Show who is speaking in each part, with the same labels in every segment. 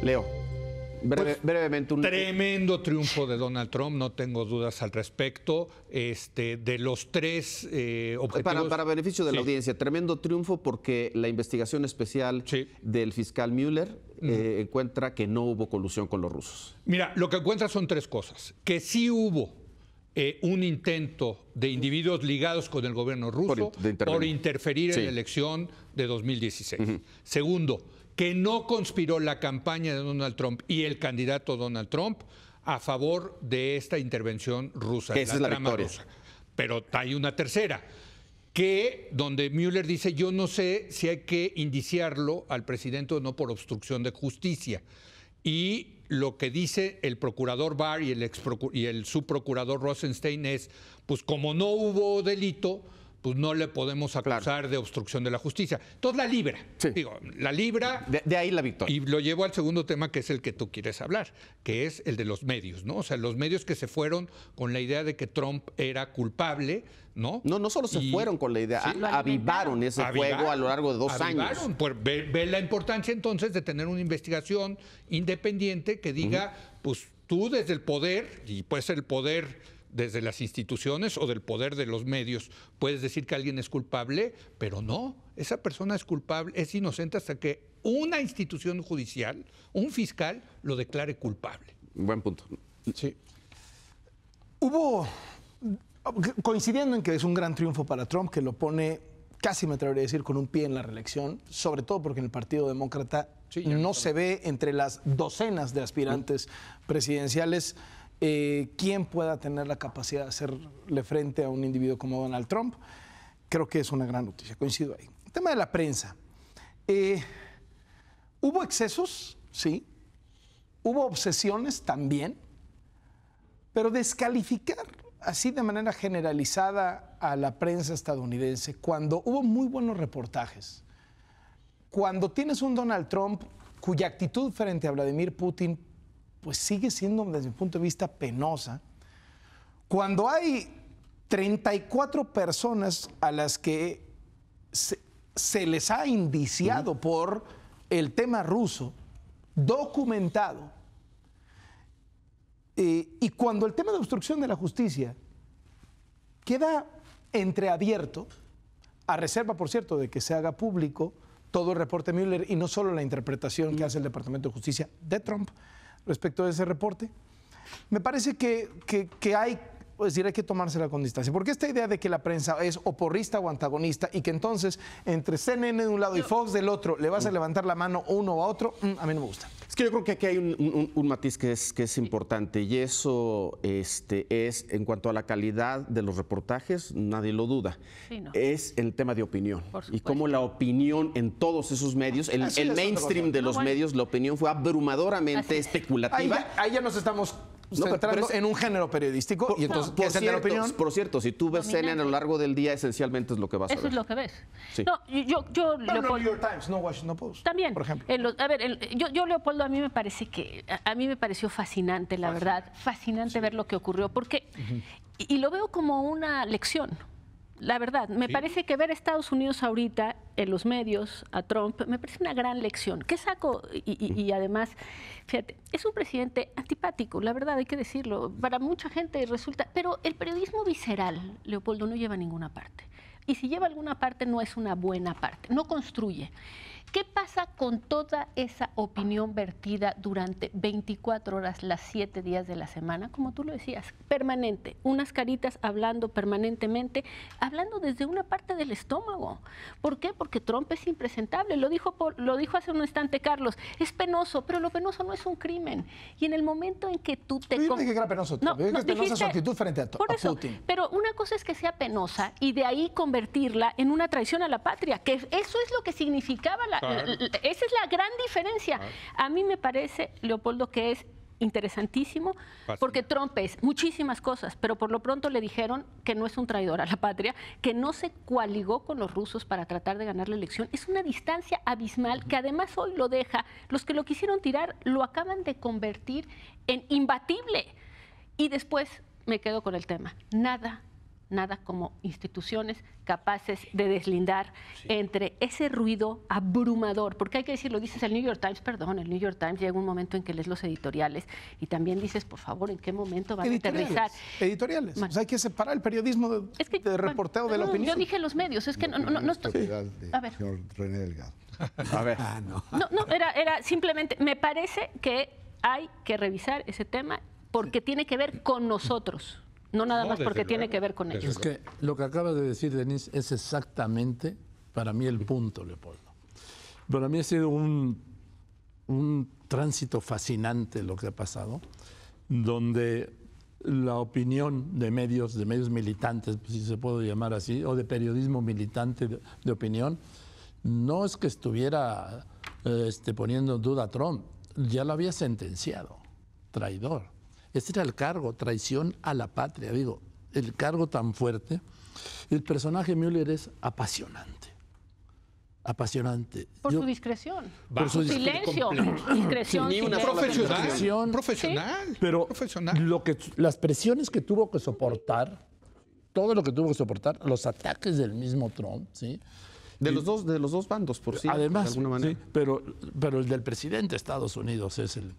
Speaker 1: Leo, brevemente.
Speaker 2: Tremendo triunfo de Donald Trump, no tengo dudas al respecto. De los tres objetivos...
Speaker 1: Para beneficio de la audiencia, tremendo triunfo porque la investigación especial del fiscal Mueller encuentra que no hubo colusión con los rusos.
Speaker 2: Mira, lo que encuentra son tres cosas. Que sí hubo un intento de individuos ligados con el gobierno ruso por interferir en la elección de 2016. Segundo, que no conspiró la campaña de Donald Trump y el candidato Donald Trump a favor de esta intervención rusa.
Speaker 1: Esa es la victoria.
Speaker 2: Rusa. Pero hay una tercera, donde Mueller dice, yo no sé si hay que indiciarlo al presidente o no por obstrucción de justicia. Y lo que dice el procurador Barr y el subprocurador Rosenstein es, pues como no hubo delito, pues no le podemos acusar de obstrucción de la justicia. Entonces la libra. Digo, la libra.
Speaker 1: De ahí la victoria.
Speaker 2: Y lo llevo al segundo tema, que es el que tú quieres hablar, que es el de los medios, ¿no? O sea, los medios que se fueron con la idea de que Trump era culpable, ¿no?
Speaker 1: No solo se fueron con la idea, avivaron ese fuego a lo largo de 2 años.
Speaker 2: Pues ve la importancia entonces de tener una investigación independiente que diga, pues tú desde el poder, y puede ser el poder desde las instituciones o del poder de los medios, puedes decir que alguien es culpable, pero no, esa persona es culpable, es inocente hasta que una institución judicial, un fiscal, lo declare culpable.
Speaker 1: Buen punto.
Speaker 3: Sí. Coincidiendo en que es un gran triunfo para Trump, que lo pone, casi me atrevería a decir, con un pie en la reelección, sobre todo porque en el Partido Demócrata no se ve entre las docenas de aspirantes presidenciales quién pueda tener la capacidad de hacerle frente a un individuo como Donald Trump. Creo que es una gran noticia, coincido ahí. El tema de la prensa. ¿Hubo excesos? Sí. ¿Hubo obsesiones? También. Pero descalificar así de manera generalizada a la prensa estadounidense, cuando hubo muy buenos reportajes, cuando tienes un Donald Trump cuya actitud frente a Vladimir Putin pues sigue siendo, desde mi punto de vista, penosa. Cuando hay 34 personas a las que se les ha indiciado por el tema ruso, documentado, y cuando el tema de obstrucción de la justicia queda entreabierto, a reserva, por cierto, de que se haga público todo el reporte Mueller y no solo la interpretación que hace el Departamento de Justicia de Trump respecto a ese reporte, me parece que hay que tomársela con distancia. Porque esta idea de que la prensa es o porrista o antagonista y que entonces entre CNN de un lado y Fox del otro le vas a levantar la mano uno o a otro, a mí no me gusta.
Speaker 1: Es que yo creo que aquí hay un matiz que es importante, y eso es en cuanto a la calidad de los reportajes, nadie lo duda. Es el tema de opinión. Y cómo la opinión en todos esos medios, el mainstream de los medios, la opinión fue abrumadoramente especulativa.
Speaker 3: Ahí ya nos estamos centrando en un género periodístico. Y entonces,
Speaker 1: por cierto, si tú ves CNN a lo largo del día, esencialmente es lo que vas a ver.
Speaker 4: Eso es lo que ves.
Speaker 1: Sí.
Speaker 4: No,
Speaker 3: no New York Times, no Washington Post.
Speaker 4: También,
Speaker 3: por ejemplo.
Speaker 4: Yo Leopoldo, a mí me pareció fascinante, la verdad, fascinante ver lo que ocurrió, porque, y lo veo como una lección. La verdad, me parece que ver a Estados Unidos ahorita en los medios, a Trump, me parece una gran lección. ¿Qué saco? Y además, fíjate, es un presidente antipático, la verdad, hay que decirlo. Para mucha gente resulta... Pero el periodismo visceral, Leopoldo, no lleva a ninguna parte. Y si lleva a alguna parte, no es una buena parte, no construye. ¿Qué pasa con toda esa opinión vertida durante 24 horas, las 7 días de la semana? Como tú lo decías, permanente, unas caritas hablando permanentemente, hablando desde una parte del estómago. ¿Por qué? Porque Trump es impresentable. Lo dijo hace un instante Carlos, es penoso, pero lo penoso no es un crimen. Y en el momento en que tú te...
Speaker 3: Yo dije que era penoso.
Speaker 4: No,
Speaker 3: yo dije que es penosa su actitud frente a Putin.
Speaker 4: Pero una cosa es que sea penosa y de ahí convertirla en una traición a la patria, que eso es lo que significaba esa es la gran diferencia. A mí me parece, Leopoldo, que es interesantísimo, porque Trump es muchísimas cosas, pero por lo pronto le dijeron que no es un traidor a la patria, que no se coaligó con los rusos para tratar de ganar la elección. Es una distancia abismal que además hoy lo deja, los que lo quisieron tirar lo acaban de convertir en imbatible. Y después me quedo con el tema. nada como instituciones capaces de deslindar entre ese ruido abrumador, porque hay que decirlo, dices el New York Times, perdón, el New York Times llega un momento en que lees los editoriales y también dices, por favor, ¿en qué momento van a aterrizar?
Speaker 3: Editoriales, bueno, o sea, hay que separar el periodismo de reporteo de la opinión.
Speaker 4: Yo dije los medios, es que no estoy...
Speaker 5: A ver. Señor René Delgado.
Speaker 1: A ver.
Speaker 4: No, era simplemente, me parece que hay que revisar ese tema porque tiene que ver con nosotros. No nada más porque tiene que ver con ellos.
Speaker 6: Es que lo que acaba de decir Denise es exactamente para mí el punto, Leopoldo. Para mí ha sido un tránsito fascinante lo que ha pasado, donde la opinión de medios militantes, si se puede llamar así, o de periodismo militante de opinión, no es que estuviera poniendo en duda a Trump, ya lo había sentenciado, traidor. Este era el cargo, traición a la patria. Digo, el cargo tan fuerte. El personaje Mueller es apasionante. Apasionante.
Speaker 4: Por su discreción.
Speaker 6: Por su
Speaker 4: silencio. Discreción.
Speaker 1: Ni una
Speaker 2: profesional.
Speaker 6: Pero
Speaker 2: profesional.
Speaker 6: las presiones que tuvo que soportar, todo lo que tuvo que soportar, los ataques del mismo Trump, ¿sí?
Speaker 1: De los dos bandos, por cierto.
Speaker 6: Además,
Speaker 1: de alguna manera.
Speaker 6: Sí, pero el del presidente de Estados Unidos es el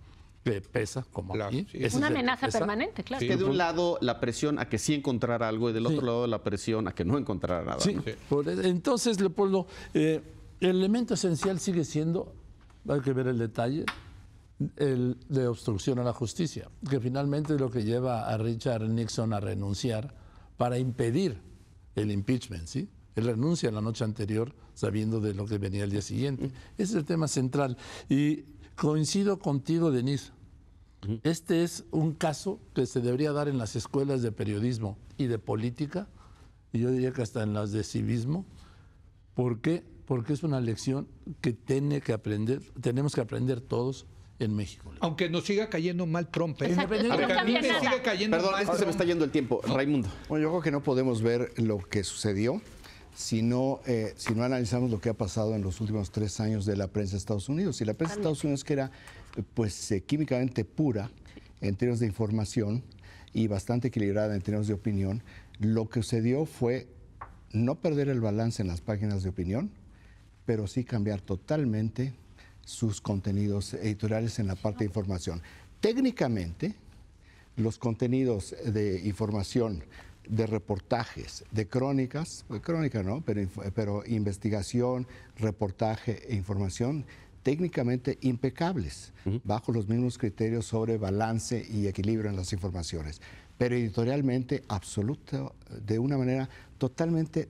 Speaker 6: que pesa, como aquí.
Speaker 2: Sí.
Speaker 4: Una amenaza permanente, claro.
Speaker 1: Es que de un lado la presión a que sí encontrara algo y del otro lado la presión a que no encontrara nada.
Speaker 6: Sí.
Speaker 1: ¿No?
Speaker 6: Entonces, Leopoldo, el elemento esencial sigue siendo, hay que ver el detalle, el de obstrucción a la justicia, que finalmente es lo que lleva a Richard Nixon a renunciar para impedir el impeachment, ¿sí? Él renuncia la noche anterior sabiendo de lo que venía el día siguiente. Ese es el tema central. Y coincido contigo, Denise. Este es un caso que se debería dar en las escuelas de periodismo y de política, y yo diría que hasta en las de civismo. ¿Por qué? Porque es una lección que tenemos que aprender todos en México.
Speaker 2: Aunque nos siga cayendo mal Trump.
Speaker 4: A mí me sigue
Speaker 2: cayendo
Speaker 1: Perdón,
Speaker 2: mal
Speaker 1: es que se me está yendo el tiempo. Raimundo.
Speaker 5: Bueno, yo creo que no podemos ver lo que sucedió si no analizamos lo que ha pasado en los últimos 3 años de la prensa de Estados Unidos. Y la prensa de Estados Unidos, que era químicamente pura en términos de información y bastante equilibrada en términos de opinión, lo que sucedió fue no perder el balance en las páginas de opinión, pero sí cambiar totalmente sus contenidos editoriales en la parte de información. Técnicamente, los contenidos de información, de reportajes, de crónicas, crónica no, pero investigación, reportaje e información, técnicamente impecables, bajo los mismos criterios sobre balance y equilibrio en las informaciones, pero editorialmente absoluto, de una manera totalmente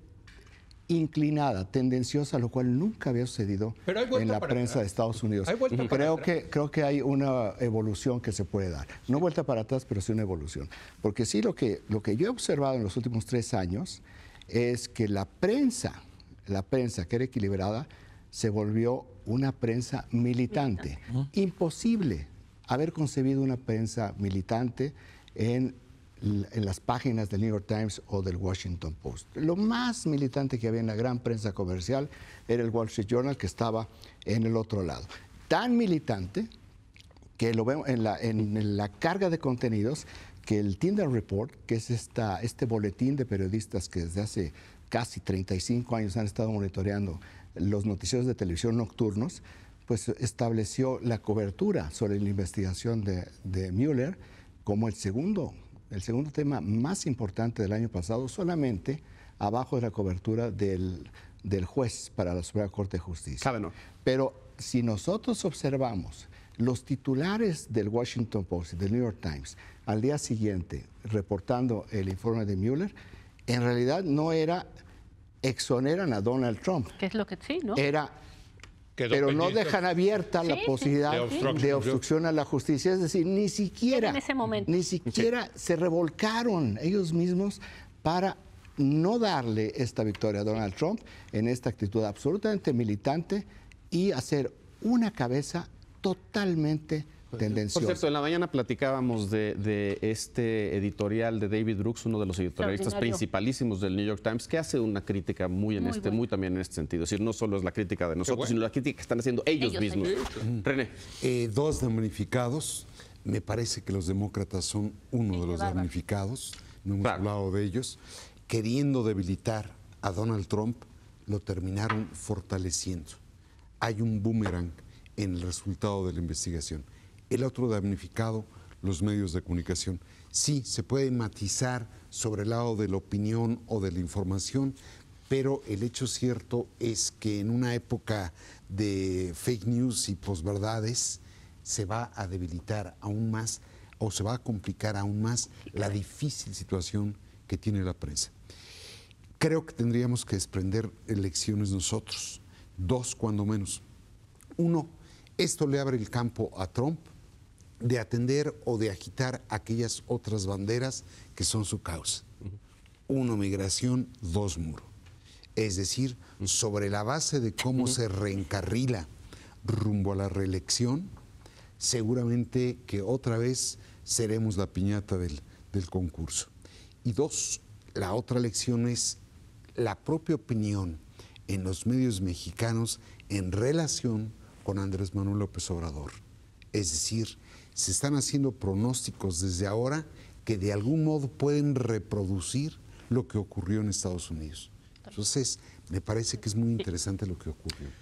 Speaker 5: inclinada, tendenciosa, lo cual nunca había sucedido en la prensa de Estados Unidos. Creo que hay una evolución que se puede dar. No vuelta para atrás, pero sí una evolución. Porque sí, lo que yo he observado en los últimos 3 años es que la prensa que era equilibrada, se volvió una prensa militante. Imposible haber concebido una prensa militante en las páginas del New York Times o del Washington Post. Lo más militante que había en la gran prensa comercial era el Wall Street Journal, que estaba en el otro lado. Tan militante que lo vemos en la carga de contenidos, que el Tyndall Report, que es este boletín de periodistas que desde hace casi 35 años han estado monitoreando los noticieros de televisión nocturnos, pues estableció la cobertura sobre la investigación de Mueller como el segundo tema más importante del año pasado, solamente abajo de la cobertura del juez para la Suprema Corte de Justicia.
Speaker 1: Kavanaugh.
Speaker 5: Pero si nosotros observamos los titulares del Washington Post y del New York Times al día siguiente reportando el informe de Mueller, en realidad no era exoneran a Donald Trump.
Speaker 4: ¿Qué es lo que sí, no?
Speaker 5: Pero no dejan abierta la posibilidad de obstrucción a la justicia. Es decir, ni siquiera
Speaker 4: en ese momento.
Speaker 5: Se revolcaron ellos mismos para no darle esta victoria a Donald Trump en esta actitud absolutamente militante y hacer una cabeza totalmente tendenciosa.
Speaker 1: Por cierto, en la mañana platicábamos de este editorial de David Brooks, uno de los editorialistas principalísimos del New York Times, que hace una crítica muy también en este sentido. Es decir, no solo es la crítica de nosotros, sino la crítica que están haciendo ellos mismos. René.
Speaker 7: 2 damnificados. Me parece que los demócratas son uno de los damnificados. No hemos hablado de ellos. queriendo debilitar a Donald Trump, lo terminaron fortaleciendo. Hay un boomerang en el resultado de la investigación. El otro damnificado, los medios de comunicación. Sí, se puede matizar sobre el lado de la opinión o de la información, pero el hecho cierto es que en una época de fake news y posverdades se va a debilitar aún más o se va a complicar aún más la difícil situación que tiene la prensa. Creo que tendríamos que desprender lecciones nosotros, dos cuando menos. Uno, esto le abre el campo a Trump de atender o de agitar aquellas otras banderas que son su causa. Uno, migración, dos, muro. Es decir, sobre la base de cómo se reencarrila rumbo a la reelección, seguramente que otra vez seremos la piñata del concurso. Y dos, la otra lección es la propia opinión en los medios mexicanos en relación con Andrés Manuel López Obrador. Es decir, se están haciendo pronósticos desde ahora que de algún modo pueden reproducir lo que ocurrió en Estados Unidos. Entonces, me parece que es muy interesante lo que ocurrió.